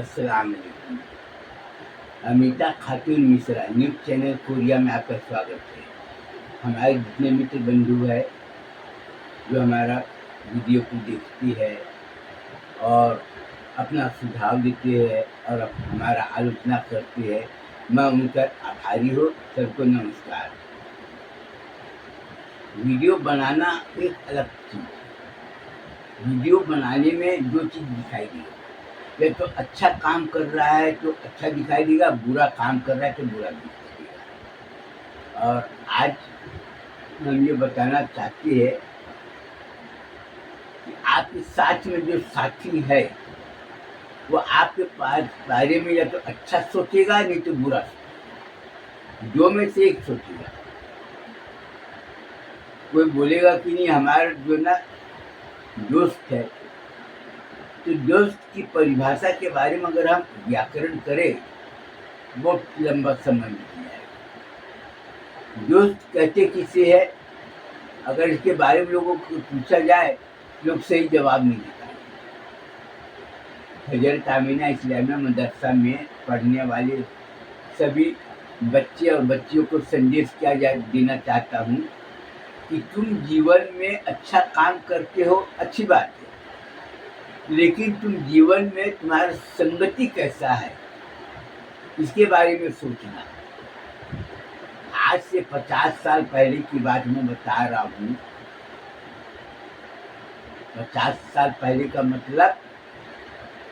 अस्सलाम वालेकुम। अमिता खातून Mishra news channel Korea में आपका स्वागत है। हमारे जितने मित्र बंधु हैं जो हमारा वीडियो को देखती है और अपना सुझाव देती है और हमारा आलोचना करती है, मैं उनका आभारी हूँ। सबको नमस्कार। वीडियो बनाना एक अलग चीज़ है। वीडियो बनाने में जो चीज़ दिखाई दी ये तो अच्छा काम कर रहा है तो अच्छा दिखाई देगा, बुरा काम कर रहा है तो बुरा दिखाई देगा। और आज हम ये बताना चाहते हैं कि आपके साथ में जो साथी है वो आपके बारे में या तो अच्छा सोचेगा नहीं तो बुरा सोचेगा, दो में से एक सोचेगा। कोई बोलेगा कि नहीं हमारा जो ना दोस्त है, तो दोस्त की परिभाषा के बारे में अगर हम व्याकरण करें बहुत लंबा समय लग जाएगा। दोस्त कहते किसे है, अगर इसके बारे में लोगों को पूछा जाए लोग सही जवाब नहीं देते। हजरत आमीना इस्लामिया मदरसा में पढ़ने वाले सभी बच्चे और बच्चियों को संदेश क्या देना चाहता हूँ कि तुम जीवन में अच्छा काम करते हो, अच्छी बात है, लेकिन तुम जीवन में तुम्हारा संगति कैसा है इसके बारे में सोचना। आज से 50 साल पहले की बात मैं बता रहा हूँ। 50 साल पहले का मतलब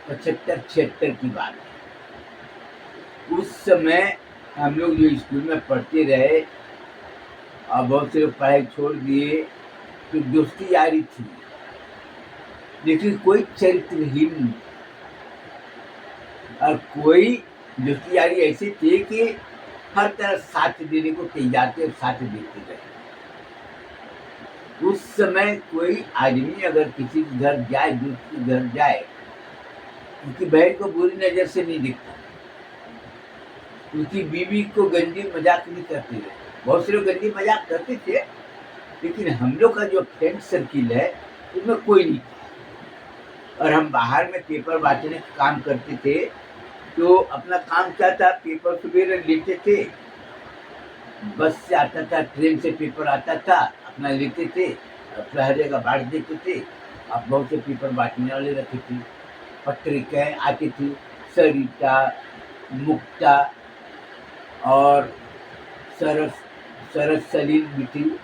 75-76 की बात है। उस समय हम लोग जो स्कूल में पढ़ते रहे और बहुत से लोग पढ़ाई छोड़ दिए, तो दोस्ती यारी थी, लेकिन कोई चरित्रहीन नहीं और कोई दोस्ती यारी ऐसी थी कि हर तरह साथ देने को तैयार थे और साथ देते गए। उस समय कोई आदमी अगर किसी के घर जाए, दोस्त के घर जाए, उनकी बहन को बुरी नजर से नहीं देखता, उनकी बीवी को गंदी मजाक नहीं करते थे। बहुत से लोग गंदी मजाक करते थे, लेकिन हम लोग का जो फ्रेंड सर्किल है उसमें कोई नहीं था। और हम बाहर में पेपर बांटने का काम करते थे, तो अपना काम क्या था, पेपर सवेरे लेते थे, बस से आता था, ट्रेन से पेपर आता था, अपना लेते थे, हर जगह बांट देते थे। अब बहुत से पेपर बांटने वाले रखे थे, पत्रिकाएँ आती थी, सरिता, मुक्ता और सरस सलील भी थी।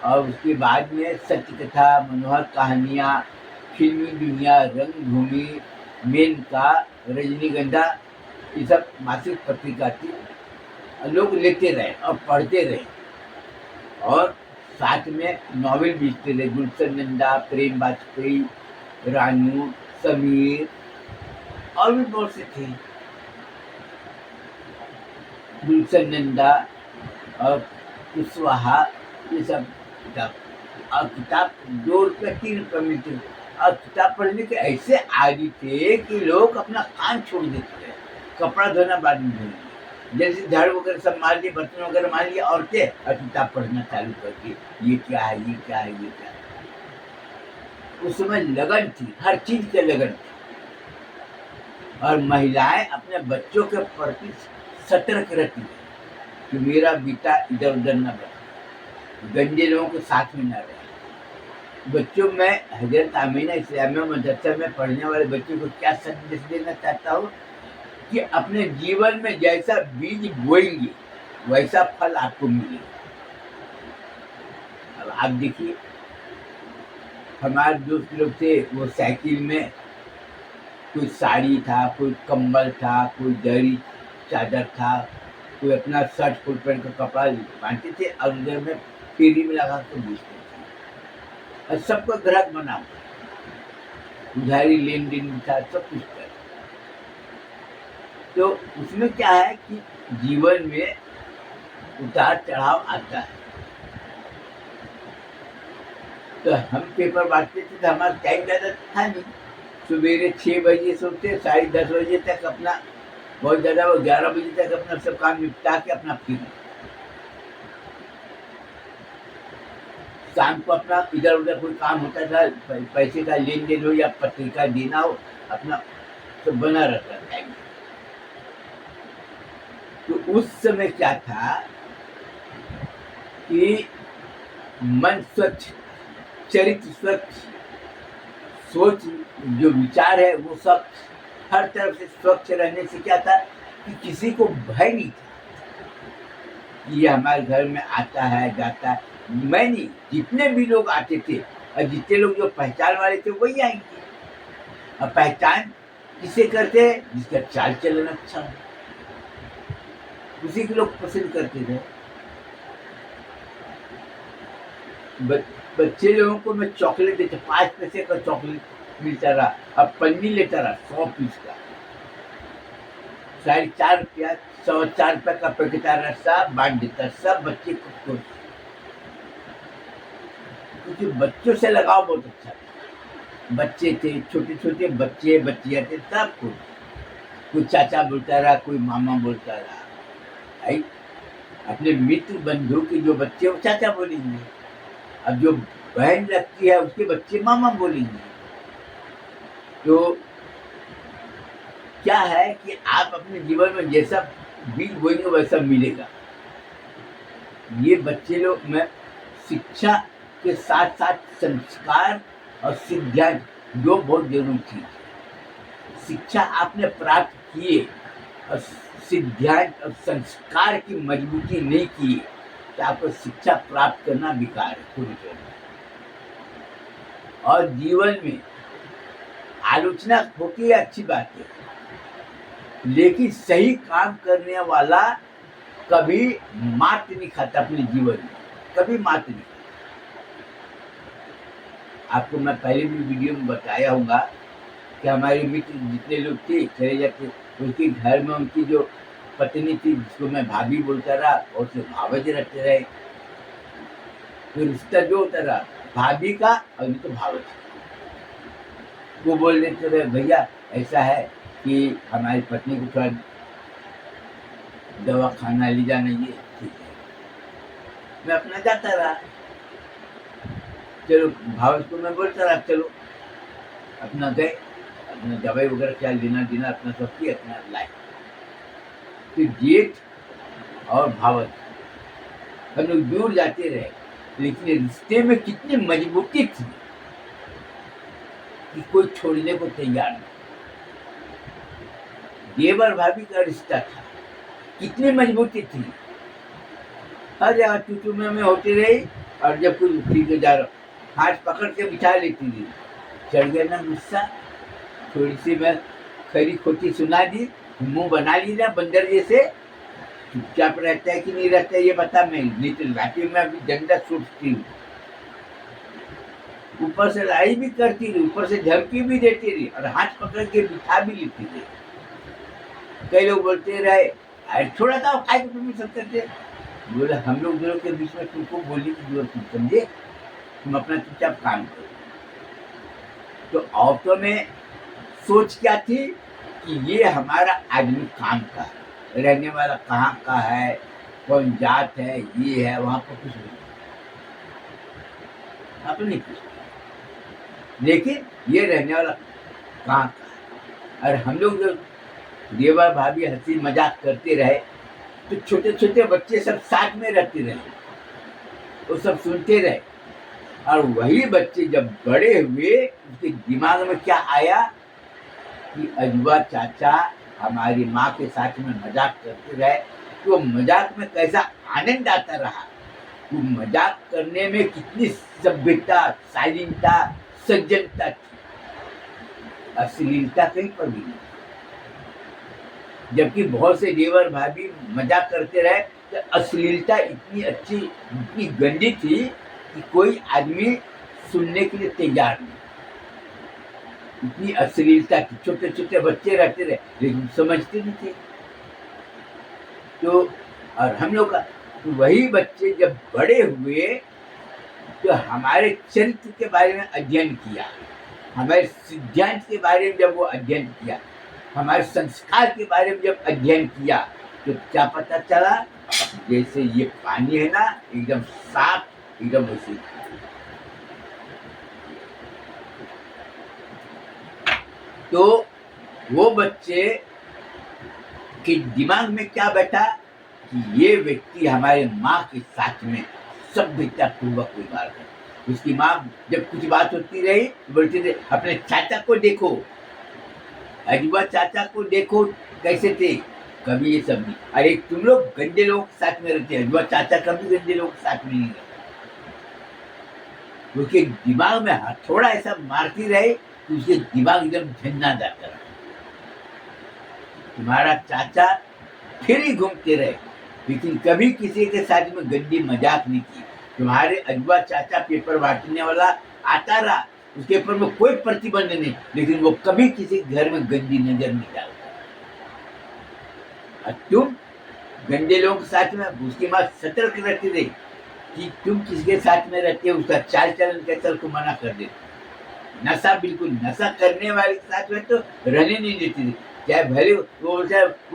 और उसके बाद में सत्य कथा, मनोहर कहानियाँ, फिल्मी दुनिया, रंगभूमि, मेनका, रजनीगंधा, ये सब मासिक पत्रिका थी। लोग लेते रहे और पढ़ते रहे और साथ में नॉवेल बेचते रहे। गुलशन नंदा, प्रेम वाजपेयी, रानू, समीर और भी बहुत से थे। गुलशन नंदा और कुशवाहा, ये सब किताब। और किताब 2 रुपये 3 रुपये मिलती थी। और किताब पढ़ने के ऐसे आदी थे कि लोग अपना काम छोड़ देते थे, कपड़ा धोना बाद में धोना, जैसे झाड़ू वगैरह सब मार लिए, बर्तन वगैरह मार लिए, औरतें और किताब पढ़ना चालू कर दी। ये क्या है, ये क्या है, ये क्या है। उस समय लगन थी, हर चीज के लगन थी। और महिलाएं अपने बच्चों के प्रति सतर्क रहती है कि मेरा बेटा इधर उधर न बढ़े, गंदे लोगों के साथ में न रहे। बच्चों में हजरत आमीना इस्लामिया मदरसा में पढ़ने वाले बच्चों को क्या संदेश देना चाहता हूँ कि अपने जीवन में जैसा बीज बोएंगे वैसा फल आपको मिलेगा। अब आप देखिए, हमारे दोस्त लोग थे, वो साइकिल में कोई साड़ी था, कोई कंबल था, कोई दरी चादर था, कोई अपना शर्ट फुल पैंट का कपड़ा बांधते थे और उधर में फेरी में लगा कर बेचते थे और सबका ग्राहक बना, उधारी लेन देन भी था, सब कुछ था। तो उसमें क्या है कि जीवन में उतार चढ़ाव आता है। तो हम पेपर बांटते थे तो हमारा टाइम ज़्यादा था नहीं। सवेरे 6 बजे से उठते, 10:30 बजे तक अपना, बहुत ज़्यादा वो 11 बजे तक अपना सब काम निपटा के अपना फिर शाम को अपना इधर उधर कोई काम होता था, पैसे का लेन देन हो या पत्रिका देना हो, अपना तो बना रहता था। तो उस समय क्या था कि मन स्वच्छ, चरित्र स्वच्छ, सोच जो विचार है वो सब हर तरफ से स्वच्छ रहने से क्या था कि किसी को भय नहीं था कि ये हमारे घर में आता है जाता है। मैं नहीं, जितने भी लोग आते थे और जितने लोग जो पहचान वाले थे वही आएंगे। और पहचान किसे करते हैं? जिसका चाल चलन अच्छा हो, उसी को लोग पसंद करते थे। बच्चे लोगों को मैं चॉकलेट देता, 5 पैसे का चॉकलेट मिलता रहा, अब पन्नी लेता रहा 100 पीस का, 4.5 रुपया, 4.25 का पैकेट आ रहा, सब बांट देता, सब बच्चे को। क्योंकि बच्चों से लगाव बहुत अच्छा था। बच्चे थे, छोटे छोटे बच्चे बच्चियाँ थे, सब कोई चाचा बोलता रहा, कोई मामा बोलता रहा। भाई अपने मित्र बंधु के जो बच्चे वो चाचा बोलेंगे, अब जो बहन लगती है उसके बच्चे मामा बोलेंगे। तो क्या है कि आप अपने जीवन में जैसा बीज बोएंगे वैसा मिलेगा। ये बच्चे लोग में शिक्षा के साथ साथ संस्कार और सिद्धांत जो बहुत जरूरी थी। शिक्षा आपने प्राप्त किए और सिद्धांत और संस्कार की मजबूती नहीं की तो आपको शिक्षा प्राप्त करना बेकार है पूरी तरह। और जीवन में आलोचना होती है, अच्छी बात है, लेकिन सही काम करने वाला कभी मात नहीं खाता अपने जीवन में, कभी मात नहीं खाता। आपको मैं पहले भी वीडियो में बताया होगा कि हमारे मित्र जितने लोग थे चले जाते, उनके घर में उनकी जो पत्नी थी जिसको मैं भाभी बोलता रहा और से भावज रहते रहे, तो रिश्ता जो होता रहा भाभी का और नहीं तो भावज। वो बोल देते रहे भैया ऐसा है कि हमारी पत्नी को थोड़ा दवा खाना ले जाना, ये ठीक है। मैं अपना जाता रहा, चलो भावज को मैं बोलता रहा चलो, अपना गए, अपना दवाई वगैरह क्या लेना देना अपना सब किया, अपना लाए। तो जेठ और भावज हम लोग दूर जाते रहे, लेकिन रिश्ते में कितनी मजबूती थी कि कोई छोड़ने को तैयार नहीं। देवर भाभी का रिश्ता था, कितनी मजबूती थी, हर जगह चूचू में होती रही। और जब कोई ठीक है जा रहा, हाथ पकड़ के बिठा लेती थी। चढ़ गया ना गुस्सा, थोड़ी सी मैं खरी खोटी सुना दी, मुंह बना ली ना बंदर जैसे, चुपचाप रहता है कि नहीं रहता है ये बता। मैं नहीं तो लाठी में अभी डंडा सूटती हूँ, ऊपर से लड़ाई भी करती रही, ऊपर से धमकी भी देती रही और हाथ पकड़ के बिठा भी लेती थी। कई लोग बोलते रहे अरे थोड़ा सा खाए तो तुम सब करते, बोले हम लोग दोनों के बीच में तुमको बोलने की जरूरत नहीं, समझे, तुम अपना चुपचाप काम करो। तो औरतों में सोच क्या थी कि ये हमारा आदमी काम का है, रहने वाला कहाँ का है, कौन जात है, ये है, वहां पर कुछ नहीं, आप नहीं कुछ, लेकिन ये रहने वाला कहाँ का है। और हम लोग जो देवर भाभी हंसी मजाक करते रहे तो छोटे छोटे बच्चे सब साथ में रहते रहे, वो सब सुनते रहे। और वही बच्चे जब बड़े हुए उसके दिमाग में क्या आया कि अजवा चाचा हमारी माँ के साथ में मजाक करते रहे, तो मजाक में कैसा आनंद आता रहा, वो मजाक करने में कितनी सभ्यता, शालीनता, सज्जनता थी, अश्लीलता कहीं पर भी नहीं। जबकि बहुत से देवर भाभी मजाक करते रहे तो अश्लीलता इतनी अच्छी, इतनी गंदी थी कि कोई आदमी सुनने के लिए तैयार नहीं, इतनी अश्लीलता थी। छोटे छोटे बच्चे रहते रहे लेकिन समझते नहीं थे। तो और हम लोग का तो वही बच्चे जब बड़े हुए तो हमारे चरित्र के बारे में अध्ययन किया, हमारे सिद्धांत के बारे में जब वो अध्ययन किया, हमारे संस्कार के बारे में जब अध्ययन किया तो क्या पता चला, जैसे ये पानी है ना एकदम साफ, एकदम वैसे। तो वो बच्चे के दिमाग में क्या बैठा कि ये व्यक्ति हमारे माँ के साथ में सभ्यतापूर्वक व्यवहार करे। उसकी माँ जब कुछ बात होती रही तो बोलती थी अपने चाचा को देखो, अजूबा चाचा को देखो कैसे थे, कभी ये सब नहीं। अरे तुम लोग गंदे लोगों के साथ में रहते, अजूबा चाचा कभी गंदे लोगों के साथ में नहीं रहते। उसके दिमाग में हथौड़ा ऐसा मारती रहे कि उसके दिमाग एकदम झन्ना जाता रहा। तुम्हारा चाचा फिर ही घूमते रहे, लेकिन कभी किसी के साथ में गंदी मजाक नहीं की। तुम्हारे अजूबा चाचा पेपर बांटने वाला आता रहा, उसके ऊपर में कोई प्रतिबंध नहीं, लेकिन वो कभी किसी घर में गंदी नजर नहीं डालता। और तुम गंदे लोगों के साथ में, उसकी माँ सतर्क रहती रही कि तुम किसके साथ में रहते हो, उसका चाल चलन कैसा को मना कर देते। नशा, बिल्कुल नशा करने वाले के साथ में तो रहने नहीं देती थी। चाहे भले वो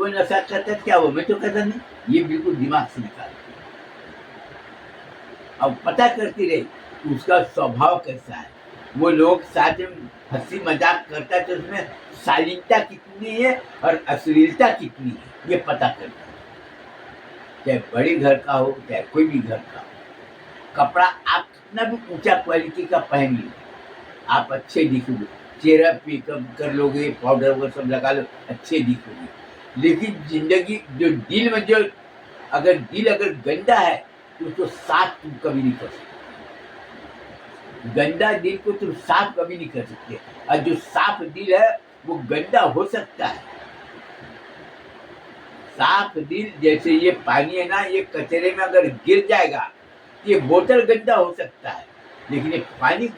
नशा करता, क्या वो मैं तो करता नहीं, ये बिल्कुल दिमाग से निकाल। अब पता करती रही उसका स्वभाव कैसा है, वो लोग साथ में हंसी मजाक करता है तो उसमें शालीनता कितनी है और अश्लीलता कितनी है, ये पता करता है। चाहे बड़े घर का हो, चाहे कोई भी घर का हो, कपड़ा आप कितना भी ऊंचा क्वालिटी का पहन लीजिए, आप अच्छे दिखोगे, चेहरा मेकअप कर लोगे, पाउडर वगैरह सब लगा लो, अच्छे दिखोगे। लेकिन जिंदगी जो दिल में जो अगर गंदा है तो उसको साफ तुम कभी नहीं कर सकते। गंदा दिल को तुम साफ कभी नहीं कर सकते, और जो साफ दिल है वो गंदा हो सकता है। साफ दिल जैसे ये पानी है ना, ये कचरे में अगर गिर जाएगा, ये बोतल गंदा हो सकता है, लेकिन ये पानी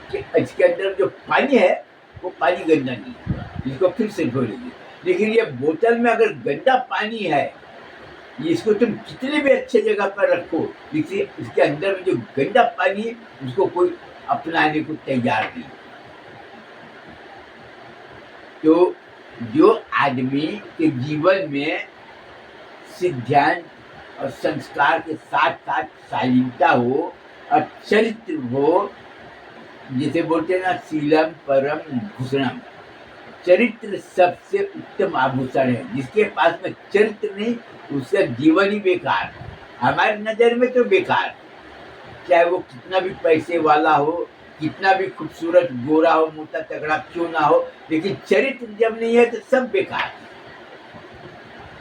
इसके अंदर जो पानी है वो पानी गंदा नहीं है, इसको फिर से धो लीजिए। लेकिन ये बोतल में अगर गंदा पानी है, इसको तुम कितने भी अच्छे जगह पर रखो, लेकिन इसके अंदर में जो गंदा पानी है उसको कोई अपनाने को तैयार नहीं। तो जो आदमी के जीवन में सिद्धांत और संस्कार के साथ साथ शालीनता हो और चरित्र हो, जिसे बोलते हैं ना शीलम परम भूषणम, चरित्र सबसे उत्तम आभूषण है। जिसके पास में चरित्र नहीं, उसका जीवन ही बेकार, हमारी नजर में तो बेकार। चाहे वो कितना भी पैसे वाला हो, कितना भी खूबसूरत गोरा हो, मोटा तगड़ा क्यों ना हो, लेकिन चरित्र जब नहीं है तो सब बेकार।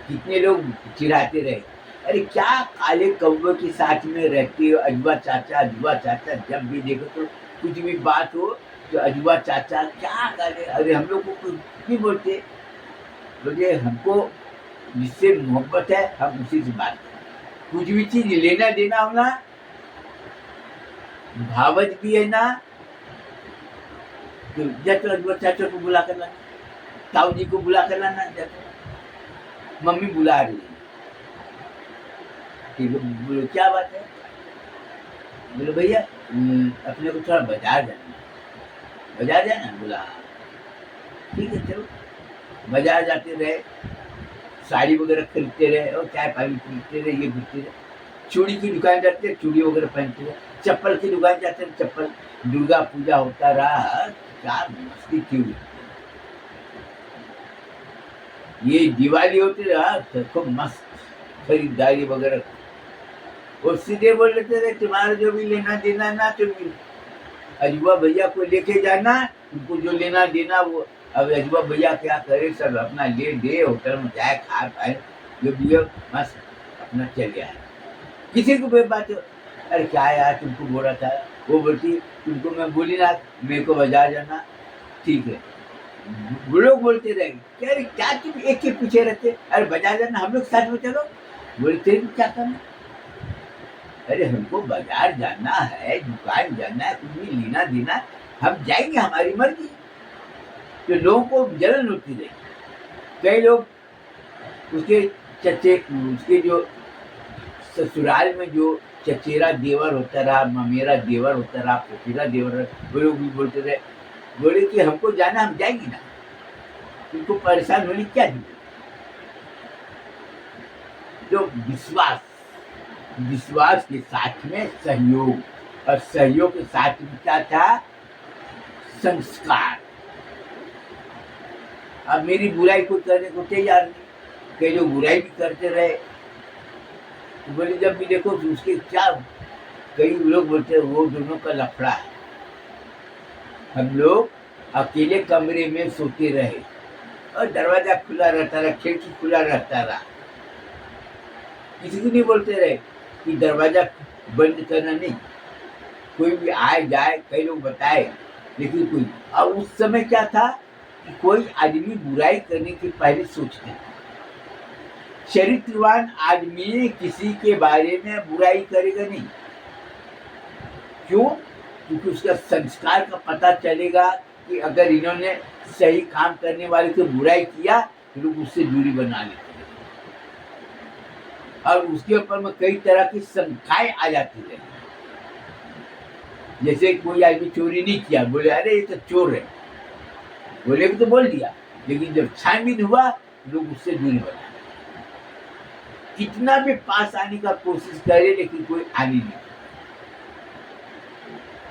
कितने लोग चिढ़ाते रहे, अरे क्या काले कौवे के साथ में रहते हो, अजूबा चाचा अजूबा चाचा, जब भी देखो तो कुछ भी बात हो तो अजूबा चाचा क्या करे। अरे हम लोग को कुछ नहीं बोलते, बोलिए हमको जिससे मोहब्बत है हम उसी से बात करें। कुछ भी चीज लेना देना हो ना, भावज भी है ना, तो जब अजूबा चाचा को बुला कर लाना, ताऊ जी को बुला कर लाना, मम्मी बुला रही है, ठीक है, बोलो क्या बात है, बोलो भैया अपने को थोड़ा बाजार जाना, बाजार जाना, बोला ठीक है चलो। बाजार जाते रहे, साड़ी वगैरह खरीदते रहे और चाय पानी पीते रहे, ये पीते रहे। चूड़ी की दुकान जाते रहे, चूड़ी वगैरह पहनते रहे। चप्पल की दुकान जाते रहे, चप्पल। दुर्गा पूजा होता रहा, क्या मस्ती क्यों। ये दिवाली होती रहा तो खूब मस्त खरीदारी वगैरह, और सीधे बोल लेते रहे तुम्हारा जो भी लेना देना ना, तुम अजूबा भैया को लेके जाना, तुमको जो लेना देना वो। अब अजूबा भैया क्या करे, सब अपना ले दे, होटल में जाए खा पाए, जो भी हो मस्त अपना चल गया है। किसी को कोई बात हो, अरे क्या यार तुमको बोला था, वो बोलती तुमको मैं बोली ना मेरे को बाजार जाना, ठीक है। वो लोग बोलते रहे क्या तुम एक के पीछे रहते, अरे बाजार जाना हम लोग साथ में चलो, बोलते क्या करना। अरे हमको बाजार जाना है, दुकान जाना है, कुछ भी लेना देना, हम जाएंगे, हमारी मर्जी। तो लोगों को जलन होती रही। कई लोग उसके चचे, उसके जो ससुराल में जो चचेरा देवर होता रहा, ममेरा देवर होता रहा, पोतीरा देवर, वो लोग भी बोलते रहे, बोले कि हमको जाना, हम जाएंगे ना, तुमको परेशान होने क्या जरूरत। जो विश्वास के साथ में सहयोग, और सहयोग के साथ में क्या था, संस्कार। अब मेरी बुराई को करने को तैयार नहीं, कई लोग बुराई भी करते रहे। तो बोले जब भी देखो तो उसके क्या, कई लोग बोलते हैं वो दोनों का लफड़ा है। हम लोग अकेले कमरे में सोते रहे और दरवाजा खुला रहता रहा, खिड़की खुला रहता रहा, किसी को नहीं बोलते रहे कि दरवाजा बंद करना नहीं। कोई भी आए जाए, कई लोग बताए, लेकिन कोई। अब उस समय क्या था कि कोई आदमी बुराई करने के पहले सोचते थे। चरित्रवान आदमी किसी के बारे में बुराई करेगा नहीं। क्यों? क्योंकि उसका संस्कार का पता चलेगा कि अगर इन्होंने सही काम करने वाले से बुराई किया तो लोग उससे दूरी बना लेते हैं, और उसके ऊपर में कई तरह की शंकाएं आ जाती है। जैसे कोई आदमी चोरी नहीं किया, बोले अरे ये तो चोर है, बोले तो बोल दिया, लेकिन जब छानबीन हुआ लोग उससे दूरी बना, कितना भी पास आने का कोशिश करे लेकिन कोई आने नहीं।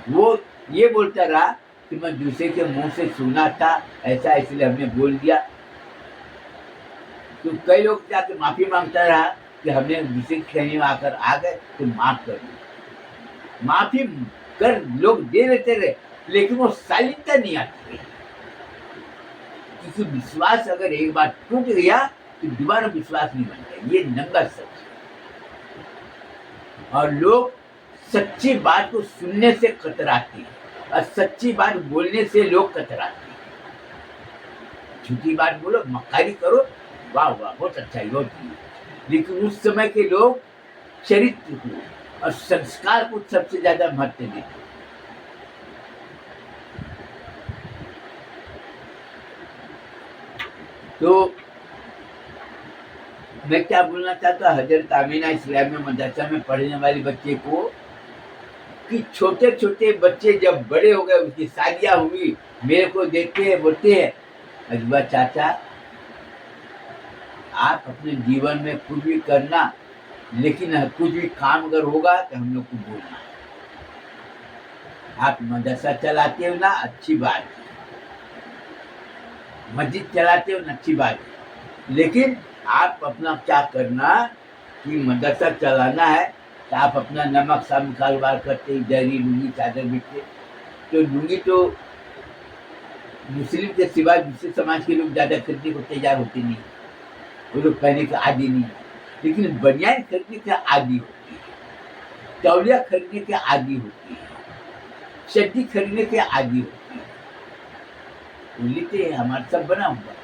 वो ये बोलता रहा कि मैं दूसरे के मुंह से सुना था ऐसा, इसलिए हमने बोल दिया। तो कई लोग जाके माफी मांगता रहा कि हमने दूसरे के कहने में आकर आ गए तो माफ कर दो। माफी कर लोग दे देते रहे, लेकिन वो शालीनता नहीं आती रही, क्योंकि विश्वास अगर एक बार टूट गया तो दोबारा विश्वास नहीं बनता। ये नंगा सच है। और लोग सच्ची बात को सुनने से कतराते हैं, और सच्ची बात बोलने से लोग कतराते हैं। झूठी बात बोलो, मक्कारी करो, वाह वाह बहुत अच्छा है, बहुत है। लेकिन उस समय के लोग चरित्र को और संस्कार को सबसे ज्यादा महत्व देते। तो मैं क्या बोलना चाहता, हजरत आमीना इस्लामी मदरसा में पढ़ने वाले बच्चे को, कि छोटे छोटे बच्चे जब बड़े हो गए, उसकी शादियां हुई, मेरे को देखते हैं, बोलते हैं अजूबा चाचा आप अपने जीवन में कुछ भी करना, लेकिन कुछ भी काम अगर होगा तो हम लोग को बोलना। आप मदरसा चलाते हो ना, अच्छी बात है, मस्जिद चलाते हो ना, अच्छी बात है, लेकिन आप अपना क्या करना कि मदरसा चलाना है तो आप अपना नमक सब कारोबार करते, दरी लुंगी चादर बिकते। तो लुंगी तो मुस्लिम के सिवा दूसरे समाज के लोग ज़्यादा खरीदने को तैयार होते नहीं, वो लोग पहने के आदी नहीं, लेकिन बनियान खरीदने के आदी होती है, तौलिया खरीदने के आदी होती है, चड्डी खरीदने के आदी होती है। लेते हमारा सब बना हुआ,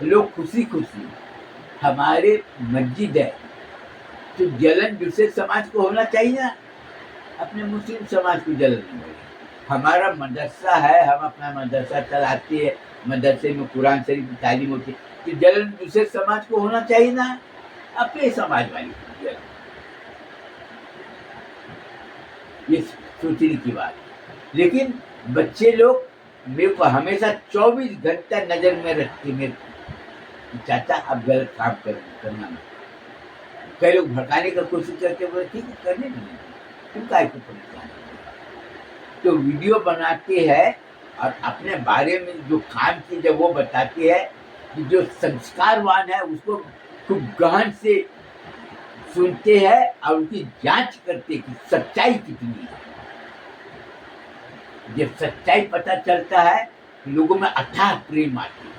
लोग खुशी खुशी। हमारे मस्जिद है तो जलन दूसरे समाज को होना चाहिए ना, अपने मुस्लिम समाज को जलन नहीं होगी। हमारा मदरसा है, हम अपना मदरसा चलाते हैं, मदरसे में कुरान शरीफ की तालीम होती है, तो जलन दूसरे समाज को होना चाहिए ना, अपने समाज वाली को जलन। ये सोचने की बात है। लेकिन बच्चे लोग मेरे को हमेशा 24 घंटा नजर में रखते, मेरे चाचा आप गलत काम करना मत। कई लोग भड़काने का कोशिश करके बोले ठीक है करने नहीं, तुम काय को परेशान। तो वीडियो बनाते हैं और अपने बारे में जो काम की जब वो बताते हैं, कि जो संस्कारवान है उसको खूब गहन से सुनते हैं और उनकी जांच करते कि सच्चाई कितनी है। जब सच्चाई पता चलता है लोगों में अथाह प्रेम आती है।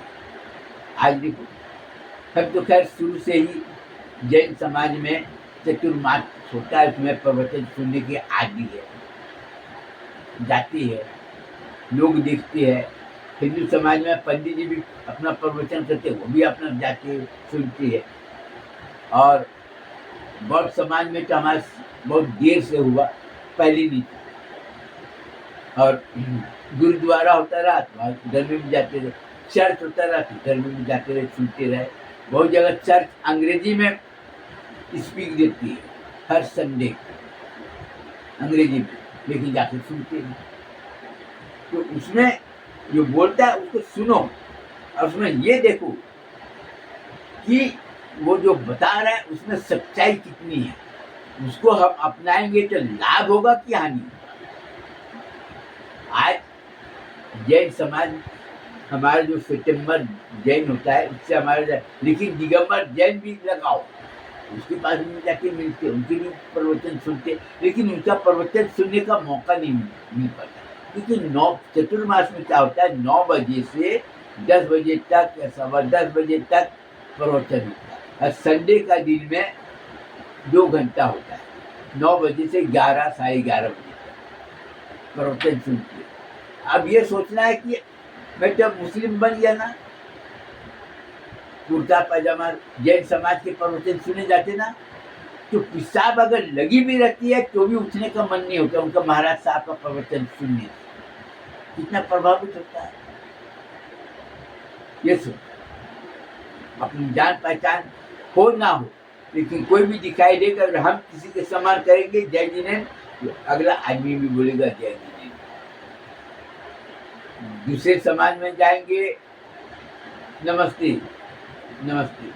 आज देखो हम तो खैर शुरू से ही जैन समाज में चतुर्मास होता है, उसमें प्रवचन सुनने की आदि है, जाती है, लोग देखते हैं। हिंदू समाज में पंडित जी भी अपना प्रवचन करते हैं, वो भी अपना जाते सुनते हैं। और बौद्ध समाज में तो हमारे बहुत देर से हुआ, पहले नहीं था। और गुरुद्वारा होता रहा तो उधर में भी जाते रहे, चर्च होता रहा तो उधर में भी जाते रहे, सुनते रहे। बहुत जगह चर्च अंग्रेजी में स्पीक देती है हर संडे अंग्रेजी में, लेकिन जाकर सुनते हैं। तो उसमें जो बोलता है उसको सुनो, और उसमें ये देखो कि वो जो बता रहा है उसमें सच्चाई कितनी है। उसको हम अपनाएंगे तो लाभ होगा कि हानि होगा। आज जैन समाज हमारा जो सितंबर जैन होता है उससे हमारा, लेकिन दिगंबर जैन भी लगाओ, उसके पास में जाके मिलते, उनके भी प्रवचन सुनते, लेकिन उनका प्रवचन सुनने का मौका नहीं मिल पाता, क्योंकि 9 चतुर्मास में क्या होता है, 9 बजे से 10 बजे तक या 10:15 बजे तक प्रवचन होता है, और संडे का दिन में 2 घंटा होता है, 9 बजे से 11 साढ़े 11 बजे तक प्रवचन सुनती है। अब ये सोचना है कि मैं जब मुस्लिम बन गया ना, कुर्ता पैजामा जैन समाज के प्रवचन सुने जाते ना, तो पेशाब अगर लगी भी रहती है तो भी उठने का मन नहीं होता उनका महाराज साहब का प्रवचन सुनने से। कितना प्रभावित होता है ये सुन। अपनी जान पहचान हो ना हो, लेकिन कोई भी दिखाई देगा, अगर हम किसी के सम्मान करेंगे जय जिनेंद्र, तो अगला आदमी भी बोलेगा जय जिनेंद्र। दूसरे समाज में जाएंगे, नमस्ते नमस्ते,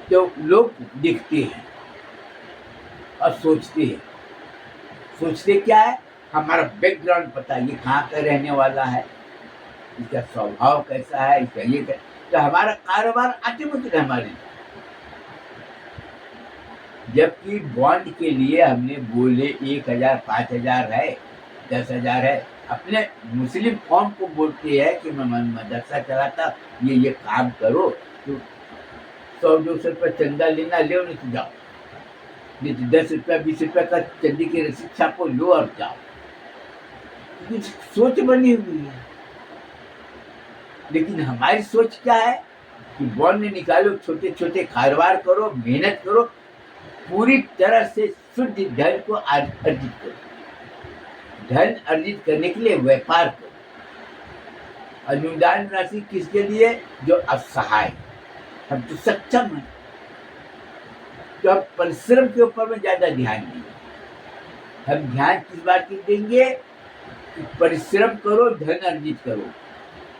तो लोग दिखते हैं और सोचते हैं। सोचते क्या है, हमारा बैकग्राउंड पता है, ये कहाँ का रहने वाला है, इसका स्वभाव कैसा है, इसका ये तो हमारा कारोबार ऑटोमेटिक हमारे। जबकि बॉन्ड के लिए हमने बोले 1000 5000 है, 10,000 है, अपने मुस्लिम कौम को बोलते हैं कि मैं मदरसा चलाता, ये काम करो, तो 100-200 रुपये चंदा लेना ले, नहीं तो जाओ, नहीं तो 10 रुपया 20 रुपया का चंदी की रसीद छापो, लो और जाओ। सोच बनी हुई है, लेकिन हमारी सोच क्या है कि बॉन्ड निकालो, छोटे छोटे कारोबार करो, मेहनत करो, पूरी तरह से शुद्ध धन को अर्जित करो। धन अर्जित करने के लिए व्यापार करो। अनुदान राशि किसके लिए, जो असहाय, हम तो सक्षम हैं, तो हम परिश्रम के ऊपर में ज्यादा ध्यान देंगे। हम ध्यान किस बात की देंगे, परिश्रम करो, धन अर्जित करो।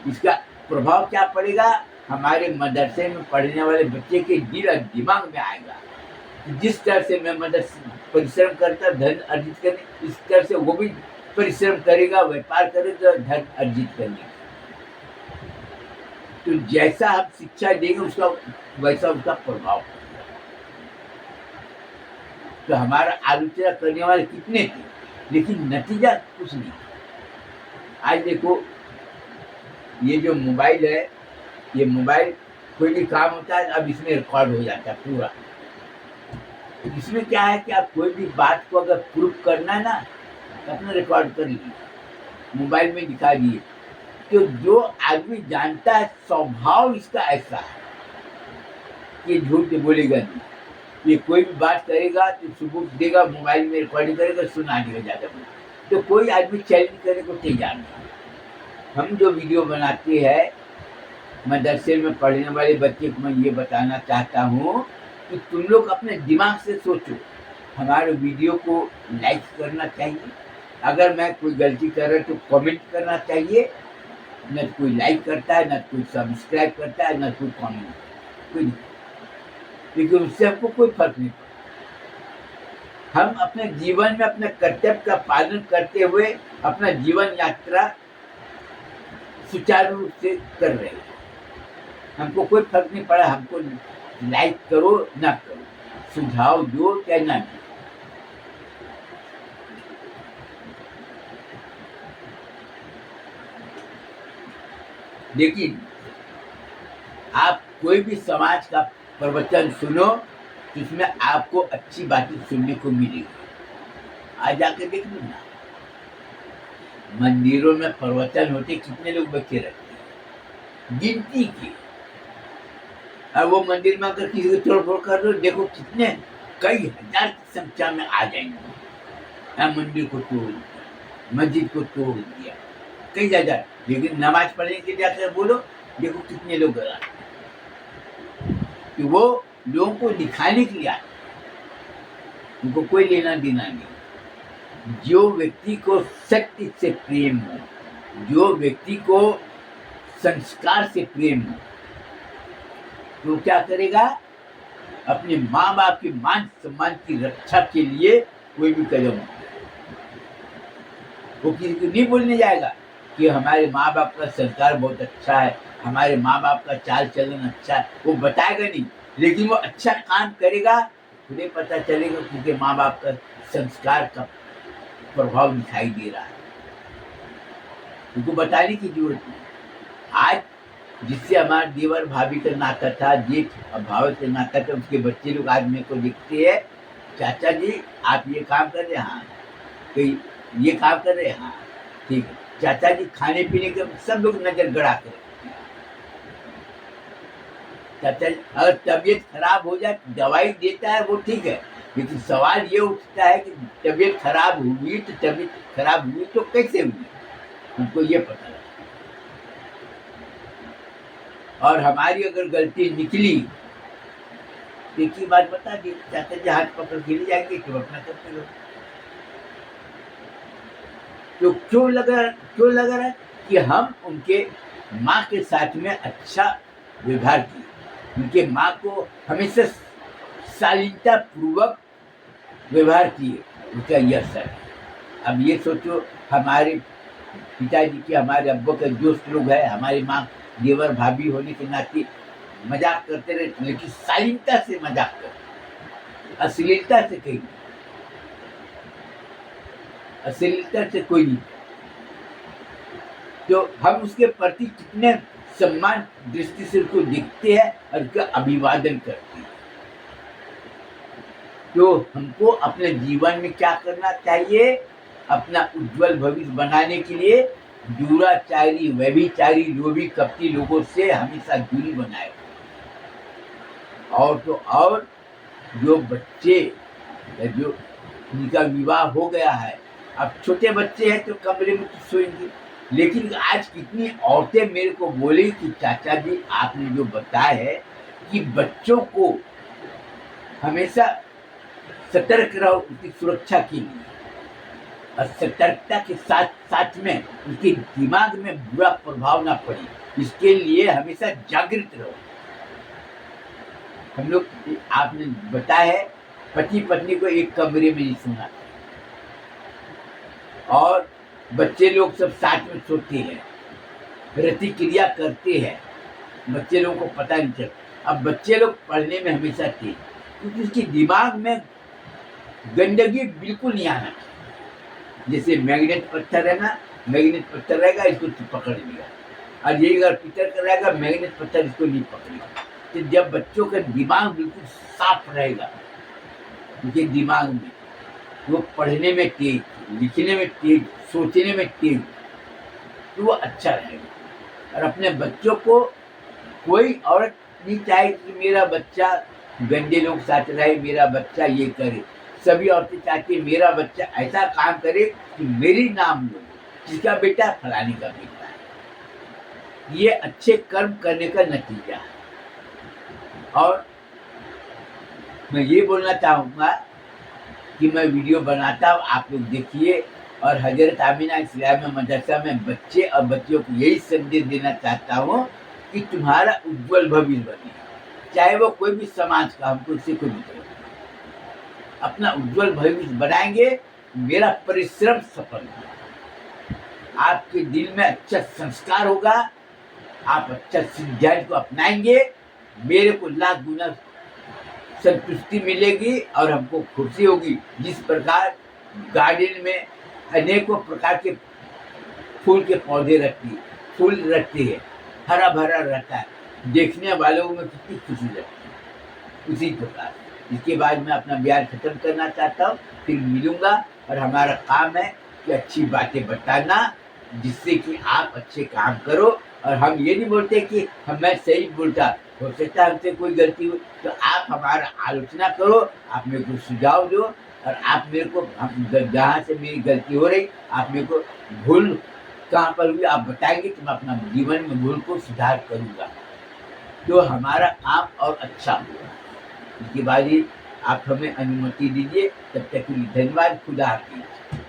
इसका प्रभाव क्या पड़ेगा, हमारे मदरसे में पढ़ने वाले बच्चे के दिल और दिमाग में आएगा। जिस तरह से मैं मदरसे परिश्रम करता धन अर्जित करने, इस तरह से वो भी परिश्रम करेगा, व्यापार करेगा, धन अर्जित करने। तो जैसा आप शिक्षा देंगे उसका वैसा उसका प्रभाव पड़ेगा। तो हमारा आलोचना करने वाले कितने थे, लेकिन नतीजा कुछ नहीं। आज देखो, ये जो मोबाइल है, ये मोबाइल कोई भी काम होता है, अब इसमें रिकॉर्ड हो जाता है पूरा। इसमें क्या है कि आप कोई भी बात को अगर प्रूफ करना है ना, तो अपना रिकॉर्ड कर लीजिए, मोबाइल में दिखा दिए। तो जो आदमी जानता है स्वभाव इसका ऐसा है कि झूठ बोलेगा नहीं, ये कोई भी बात करेगा तो सबूत देगा, मोबाइल में रिकॉर्डिंग करेगा, सुना देगा ज़्यादा बोले, तो कोई आदमी चैलेंज करने को तैयार नहीं। हम जो वीडियो बनाते हैं मदरसे में पढ़ने वाले बच्चे को मैं ये बताना चाहता हूँ कि तुम लोग अपने दिमाग से सोचो। हमारे वीडियो को लाइक करना चाहिए, अगर मैं कोई गलती कर रहा तो कमेंट करना चाहिए। न कोई लाइक करता है, न कोई सब्सक्राइब करता है, न कोई कमेंट, कोई नहीं, लेकिन उससे हमको कोई फर्क नहीं पड़ता। हम अपने जीवन में अपने कर्तव्य का पालन करते हुए अपना जीवन यात्रा सुचारू रूप से कर रहे हैं। हमको कोई फर्क नहीं पड़ा, हमको लाइक करो ना करो, सुझाव दो या ना दो। लेकिन आप कोई भी समाज का प्रवचन सुनो, जिसमें आपको अच्छी बातें सुनने को मिलेगी। आज जाके देख लो ना, मंदिरों में प्रवचन होते, कितने लोग बच्चे रहते हैं, गिनती की। और वो मंदिर में अगर किसी को तोड़-फोड़ कर दो, देखो कितने कई हजार की संख्या में आ जाएंगे। मंदिर को तोड़ दिया, मस्जिद को तोड़ दिया, कई हजार। लेकिन नमाज पढ़ने के लिए जाकर बोलो, देखो कितने लोग आते हैं। कि वो लोगों को दिखाने के लिए आते, उनको कोई लेना देना नहीं। जो व्यक्ति को सत्य से प्रेम हो, जो व्यक्ति को संस्कार से प्रेम हो, तो क्या करेगा, अपने माँ बाप के मान सम्मान की रक्षा के लिए कोई भी कदम, वो किसी को नहीं बोलने जाएगा कि हमारे माँ बाप का संस्कार बहुत अच्छा है, हमारे माँ बाप का चाल चलन अच्छा है, वो बताएगा नहीं, लेकिन वो अच्छा काम करेगा, तुझे पता चलेगा क्योंकि माँ बाप का संस्कार का प्रभाव दिखाई दे रहा है। उनको बताने की जरूरत नहीं। आज जिससे हमारे देवर भाभी का नाता था, जेठ और भाव से नाता था, उसके बच्चे लोग आज मेरे को दिखते हैं, चाचा जी आप ये काम कर रहे हैं, हाँ कोई ये काम कर रहे हैं, हाँ ठीक है, चाचा जी खाने पीने के सब लोग नजर गड़ा कर रखते हैं। चाचा जी अगर तबीयत खराब हो जाए दवाई देता है वो ठीक है, लेकिन सवाल ये उठता है कि तबीयत खराब हुई तो तबीयत खराब हुई तो कैसे हुई, हमको ये पता है। और हमारी अगर गलती निकली, एक ही बात बता दी, चाचा जी हाथ पकड़ के ले जाएंगे तो अपना करते रहो। तो क्यों लगा रहा है कि हम उनके माँ के साथ में अच्छा व्यवहार किए, उनके माँ को हमेशा शालीनता पूर्वक व्यवहार किए, उसका यह असर है। अब ये सोचो, हमारे पिताजी के, हमारे अब्बा के दोस्त लोग हैं, हमारी माँ देवर भाभी होने के नाते मजाक करते रहे, लेकिन शालीनता से मजाक करते, अश्लीलता से कहीं नहीं, अश्लीलता से कोई नहीं। तो हम उसके प्रति कितने सम्मान दृष्टि से उसको देखते हैं और उसका अभिवादन करते हैं। तो हमको अपने जीवन में क्या करना चाहिए, अपना उज्जवल भविष्य बनाने के लिए दुराचारी, व्यभिचारी, लोभी, कपटी लोगों से हमेशा दूरी बनाए। और तो और जो बच्चे, जो उनका विवाह हो गया है, अब छोटे बच्चे हैं तो कमरे में तो सोएंगे, लेकिन आज कितनी औरतें मेरे को बोली कि चाचा जी आपने जो बताया है कि बच्चों को हमेशा सतर्क रहो उसकी सुरक्षा के लिए, और सतर्कता के साथ साथ में उसके दिमाग में बुरा प्रभाव ना पड़े, इसके लिए हमेशा जागृत रहो। हम लोग, आपने बताया है पति पत्नी को एक कमरे में नहीं सोना, और बच्चे लोग सब साथ में सोते हैं, प्रतिक्रिया करते हैं, बच्चे लोगों को पता नहीं चलता। अब बच्चे लोग पढ़ने में हमेशा तेज, क्योंकि उसके दिमाग में गंदगी बिल्कुल नहीं आना चाहिए। जैसे मैग्नेट पत्थर है ना, मैग्नेट पत्थर रहेगा इसको पकड़ लिया, और यही अगर पीतल का रहेगा मैग्नेट पत्थर इसको नहीं पकड़ेगा। तो जब बच्चों का दिमाग बिल्कुल साफ रहेगा, उनके दिमाग में वो पढ़ने में तेज, लिखने में तेज, सोचने में तेज, तो वो अच्छा रहेगा। और अपने बच्चों को कोई औरत नहीं चाहे कि मेरा बच्चा गंदे लोग साथ रहे, मेरा बच्चा ये करे। सभी औरतें चाहती मेरा बच्चा ऐसा काम करे कि मेरी नाम लो, जिसका बेटा फलाने का बेटा है। ये अच्छे कर्म करने का नतीजा है। और मैं ये बोलना चाहूँगा कि मैं वीडियो बनाता हूँ, आप लोग देखिए, और हजरत आमिना इस्लामिया मदरसा में बच्चे और बच्चियों को यही संदेश देना चाहता हूँ कि तुम्हारा उज्जवल भविष्य बने, चाहे वो कोई भी समाज का, हमको इससे कोई मतलब नहीं। अपना उज्जवल भविष्य बनाएंगे, मेरा परिश्रम सफल होगा, आपके दिल में अच्छा संस्कार होगा, आप अच्छा सिद्धांत को अपनाएंगे, मेरे को लाख गुना संतुष्टि मिलेगी और हमको खुशी होगी। जिस प्रकार गार्डन में अनेकों प्रकार के फूल के पौधे फूल रखते हैं, हरा भरा रहता है, देखने वालों में कितनी खुशी रहती है। उसी प्रकार इसके बाद मैं अपना बयान खत्म करना चाहता हूँ, फिर मिलूंगा, और हमारा काम है कि अच्छी बातें बताना, जिससे कि आप अच्छे काम करो। और हम ये नहीं बोलते कि मैं सही बोलता, हो सकता है हमसे कोई गलती हो तो आप हमारा आलोचना करो, आप मेरे को सुझाव दो, और आप मेरे को जहाँ से मेरी गलती हो रही, आप मेरे को भूल कहाँ पर हुई आप बताएंगे तो मैं अपना जीवन में भूल को सुधार करूँगा, तो हमारा काम और अच्छा होगा। इसके बाद ही आप हमें अनुमति दीजिए, तब तक के लिए धन्यवाद। खुदा हाफिज़।